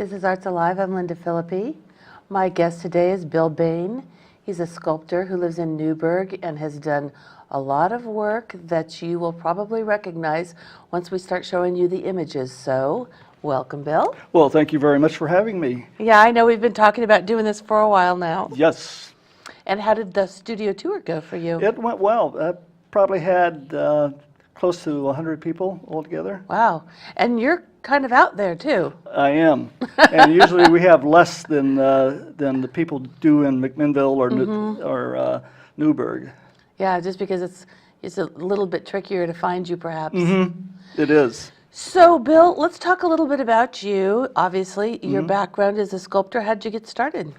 This is Arts Alive. I'm Lynda Philippi. My guest today is Bill Bane. He's a sculptor who lives in Newburgh and has done a lot of work that you will probably recognize once we start showing you the images. So, welcome, Bill. Well, thank you very much for having me. Yeah, I know we've been talking about doing this for a while now. Yes. And how did the studio tour go for you? It went well. I probably had close to 100 people altogether. Wow. And you're kind of out there, too. I am. And usually we have less than the people do in McMinnville or Newburgh. Yeah, just because it's a little bit trickier to find you, perhaps. It is. So, Bill, let's talk a little bit about you. Obviously, your background as a sculptor. How did you get started?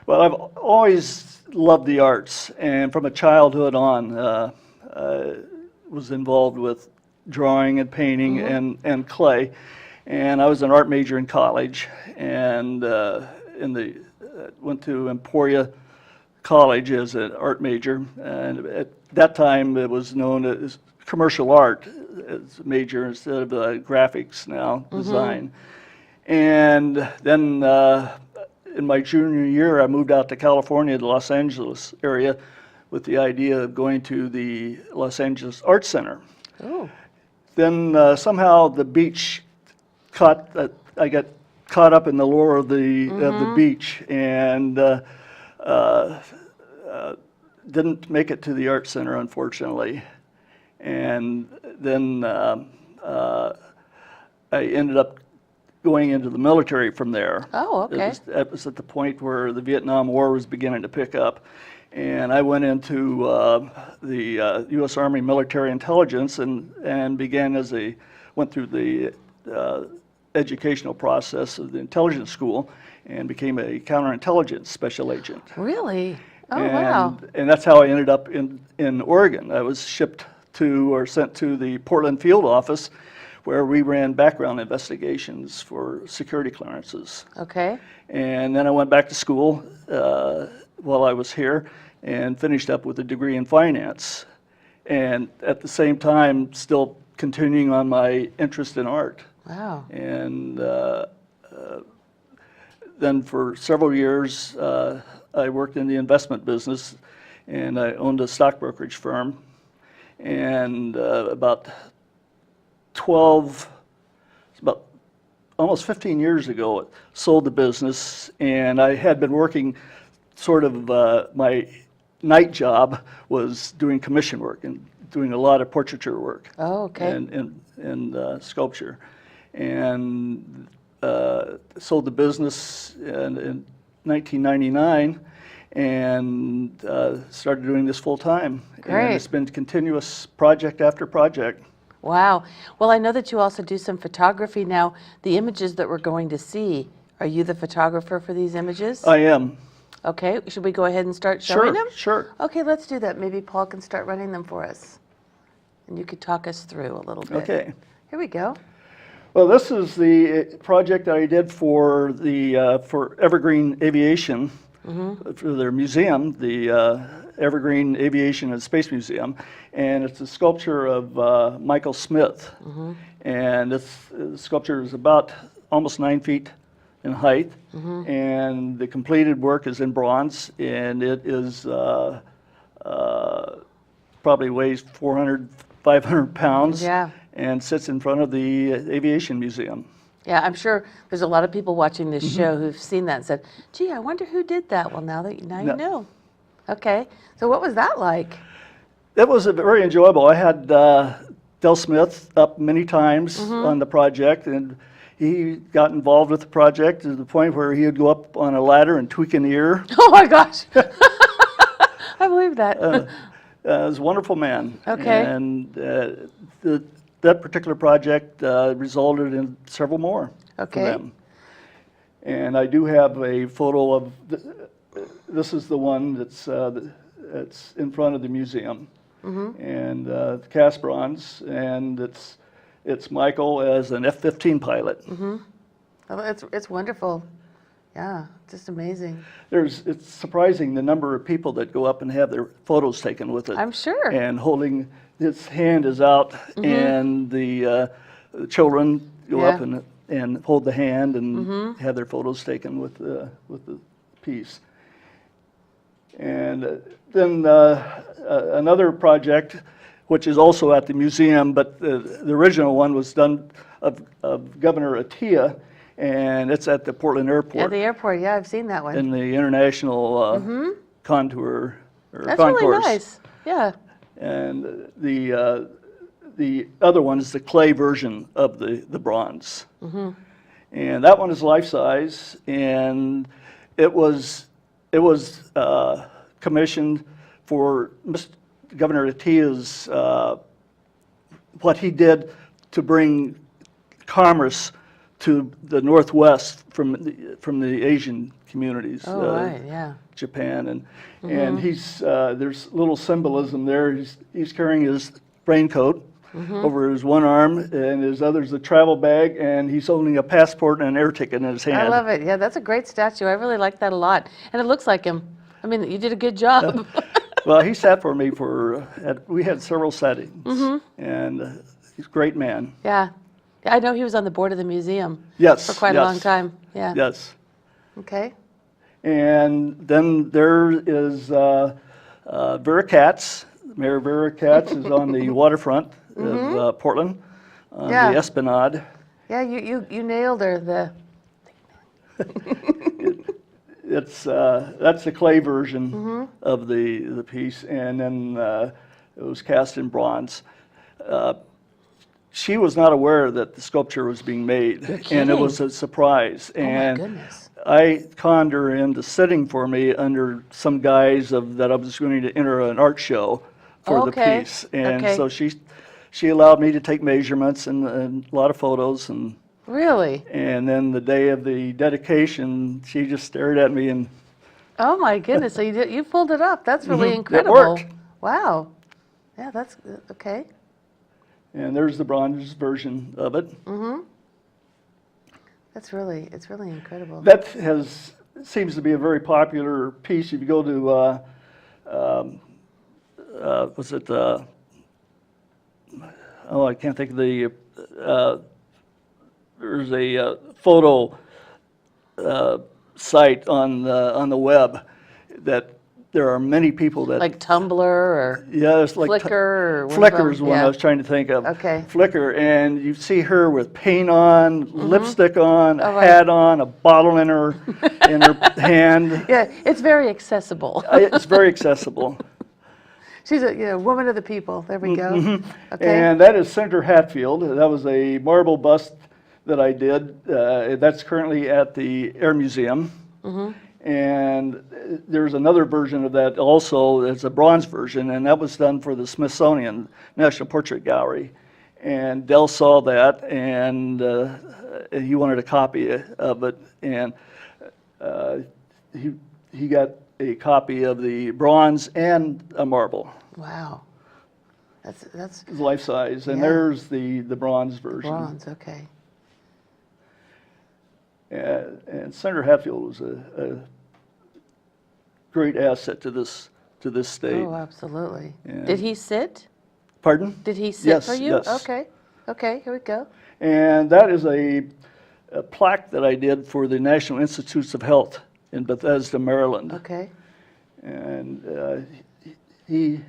Well, I've always loved the arts, and from a childhood on, was involved with drawing and painting and clay. And I was an art major in college, and went to Emporia College as an art major. And at that time, it was known as commercial art as a major instead of graphics now, design. And then in my junior year, I moved out to California, the Los Angeles area, with the idea of going to the Los Angeles Art Center. Oh. Then somehow the beach I got caught up in the lure of the beach and didn't make it to the art center, unfortunately. And then I ended up going into the military from there. Oh, okay. It was at the point where the Vietnam War was beginning to pick up. And I went into the U.S. Army Military Intelligence and went through the educational process of the intelligence school and became a counterintelligence special agent. Really? Oh, wow. And that's how I ended up in Oregon. I was sent to the Portland field office where we ran background investigations for security clearances. Okay. And then I went back to school while I was here and finished up with a degree in finance. And at the same time, still continuing on my interest in art. Wow. And then for several years, I worked in the investment business, and I owned a stock brokerage firm. And about almost 15 years ago, sold the business, and I had been working sort of my night job was doing commission work and doing a lot of portraiture work. Oh, okay. And sculpture. And sold the business in 1999 and started doing this full time. Great. And it's been continuous project after project. Wow. Well, I know that you also do some photography now. The images that we're going to see, are you the photographer for these images? I am. Okay. Should we go ahead and start showing them? Sure. Okay, let's do that. Maybe Paul can start running them for us. And you could talk us through a little bit. Okay. Here we go. Well, this is the project that I did for for Evergreen Aviation, for their museum, the Evergreen Aviation and Space Museum, and it's a sculpture of Michael Smith, and the sculpture is about almost 9 feet in height, and the completed work is in bronze, and it is probably weighs 400, 500 pounds. Yeah. And sits in front of the Aviation Museum. Yeah, I'm sure there's a lot of people watching this show who've seen that and said, gee, I wonder who did that. Well, now you know. Okay, so what was that like? It was very enjoyable. I had Del Smith up many times on the project, and he got involved with the project to the point where he would go up on a ladder and tweak an ear. Oh my gosh, I believe that. He was a wonderful man. Okay. And that particular project resulted in several more for them. And I do have a photo of, this is the one that's in front of the museum. And the cast bronze, and it's Michael as an F-15 pilot. Oh, it's wonderful. Yeah, just amazing. It's surprising the number of people that go up and have their photos taken with it. I'm sure. And holding, his hand is out, and the children go up and hold the hand and have their photos taken with the piece. And then another project, which is also at the museum, but the original one was done of Governor Atiyeh, and it's at the Portland Airport. Yeah, the airport. Yeah, I've seen that one. In the international contour or That's concourse. really nice. Yeah. And the other one is the clay version of the bronze. And that one is life size, and it was commissioned for Governor Atiyeh's what he did to bring commerce to the Northwest from the Asian communities. Oh, right, yeah. Japan, and he's there's little symbolism there. He's carrying his raincoat over his one arm, and his other's a travel bag, and he's holding a passport and an air ticket in his hand. I love it. Yeah, that's a great statue. I really like that a lot, and it looks like him. I mean, you did a good job. Well, he sat for me we had several settings, and he's a great man. Yeah. I know he was on the board of the museum. Yes. For quite a long time. Yeah. Yes. Okay. And then there is Vera Katz. Mayor Vera Katz is on the waterfront of Portland, on the Esplanade. Yeah, you nailed her. That's the clay version of the piece, and then it was cast in bronze. She was not aware that the sculpture was being made, and it was a surprise. And oh my goodness. I conned her into sitting for me under some guise that I was going to enter an art show for the piece, and so she allowed me to take measurements and a lot of photos. And really? And then the day of the dedication, she just stared at me and. Oh my goodness! So you pulled it up. That's really incredible. It worked. Wow. Yeah, that's okay. And there's the bronze version of it. It's really incredible. That seems to be a very popular piece. If you go to, I can't think of the, there's a photo site on the web that there are many people that. Like Tumblr or it's like Flickr or one of Flickr them? is one I was trying to think of. Okay. Flickr, and you see her with paint on, lipstick on, a right. hat on, a bottle in her hand. Yeah, it's very accessible. It's very accessible. She's a woman of the people. There we go. Okay. And that is Senator Hatfield. That was a marble bust that I did. That's currently at the Air Museum. And there's another version of that also. It's a bronze version, and that was done for the Smithsonian National Portrait Gallery. And Dell saw that, and he wanted a copy of it, and he got a copy of the bronze and a marble. Wow, that's life size, and there's the bronze version. Bronze, okay. And Senator Hatfield was a great asset to this state. Oh, absolutely. And Did he sit? Pardon? Did he sit Yes, for you? yes. Okay, here we go. And that is a plaque that I did for the National Institutes of Health in Bethesda, Maryland. Okay. And he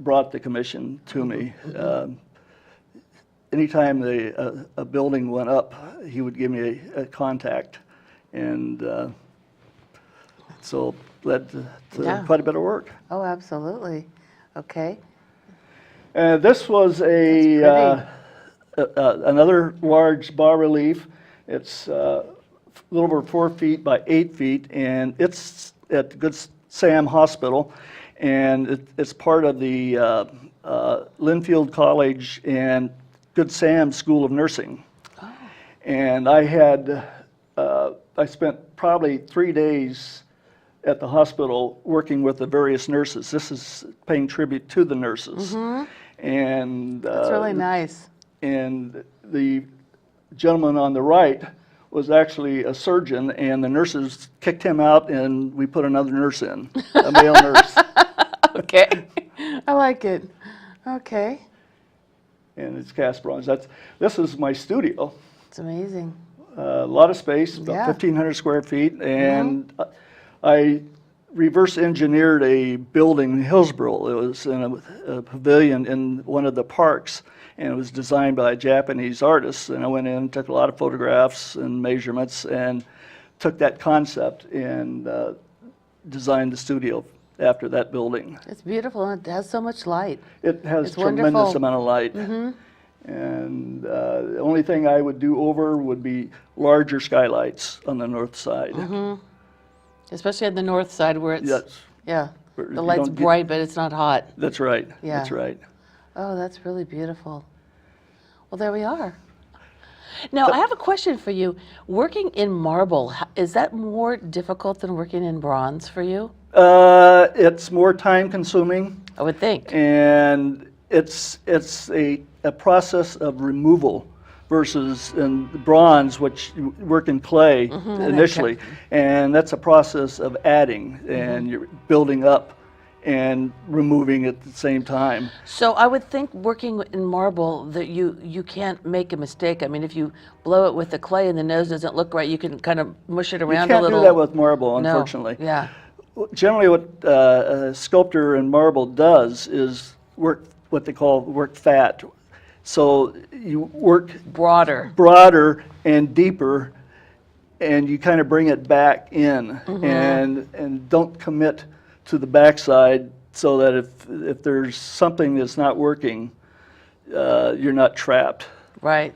brought the commission to me. Anytime a building went up, he would give me a contact, and so led to quite a bit of work. Oh, absolutely. Okay. This was another large bas relief. It's a little over 4 feet by 8 feet, and it's at the Good Sam Hospital, and it's part of the Linfield College and Good Sam School of Nursing. Oh. And I spent probably 3 days at the hospital working with the various nurses. This is paying tribute to the nurses. And that's really nice. And the gentleman on the right was actually a surgeon, and the nurses kicked him out, and we put another nurse in, a male nurse. Okay, I like it. Okay. And it's cast bronze. This is my studio. It's amazing. A lot of space, about Yeah. 1,500 square feet, and I reverse engineered a building in Hillsborough. It was in a pavilion in one of the parks, and it was designed by a Japanese artist. And I went in, took a lot of photographs and measurements, and took that concept and designed the studio after that building. It's beautiful, and it has so much light. It has It's tremendous wonderful. amount of light. And the only thing I would do over would be larger skylights on the north side. Especially on the north side where it's, Yes, yeah, Where the you light's don't get- bright, but it's not hot. that's right. Yeah. That's right. Oh, that's really beautiful. Well, there we are. Now, I have a question for you. Working in marble, is that more difficult than working in bronze for you? It's more time consuming, I would think. and it's a process of removal versus in bronze, which you work in clay initially, and that's a process of adding, and you're building up and removing at the same time. So I would think working in marble that you can't make a mistake. I mean, if you blow it with the clay and the nose doesn't look right, you can kind of mush it You around can't a little. do that with marble, No. unfortunately. Yeah. Generally, what a sculptor in marble does is work what they call work fat. So you work Broader. broader and deeper, and you kind of bring it back in, and don't commit to the backside, so that if there's something that's not working, you're not trapped. Right.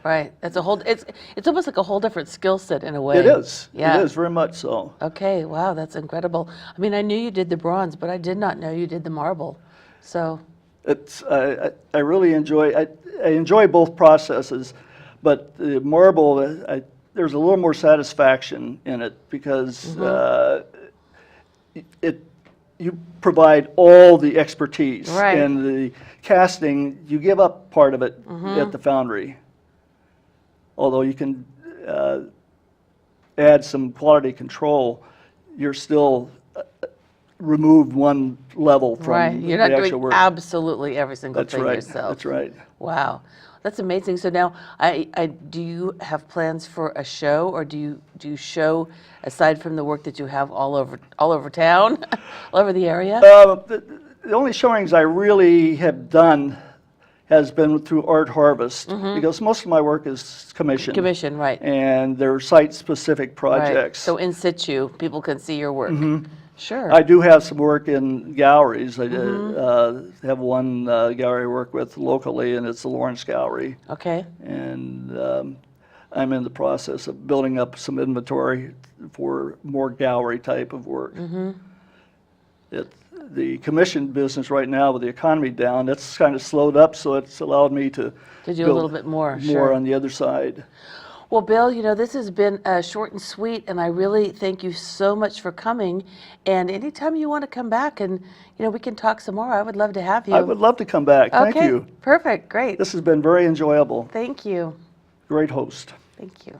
Right. That's a whole. It's almost like a whole different skill set in a way. It is. Yeah. It is very much so. Okay. Wow. That's incredible. I mean, I knew you did the bronze, but I did not know you did the marble. So. It's I really enjoy I enjoy both processes, but the marble there's a little more satisfaction in it because you provide all the expertise, Right. and the casting you give up part of it at the foundry. Although you can add some quality control, you're still removed one level from Right. You're not the actual doing work. absolutely every single That's thing right. yourself. That's right. Wow. That's amazing. So now, do you have plans for a show, or do you show aside from the work that you have all over town, all over the area? The only showings I really have done has been through Art Harvest, because most of my work is commissioned. Commission, right? And they're site-specific Right. projects. So in situ, people can see your work. Sure. I do have some work in galleries. I have one gallery I work with locally, and it's the Lawrence Gallery. Okay. And I'm in the process of building up some inventory for more gallery type of work. The commission business right now, with the economy down, that's kind of slowed up, so it's allowed me to To do a build little bit more. more Sure. on the other side. Well, Bill, this has been short and sweet, and I really thank you so much for coming. And anytime you want to come back and, we can talk some more, I would love to have you. I would love to come back. Thank Okay, you. perfect, great. This has been very enjoyable. Thank you. Great host. Thank you.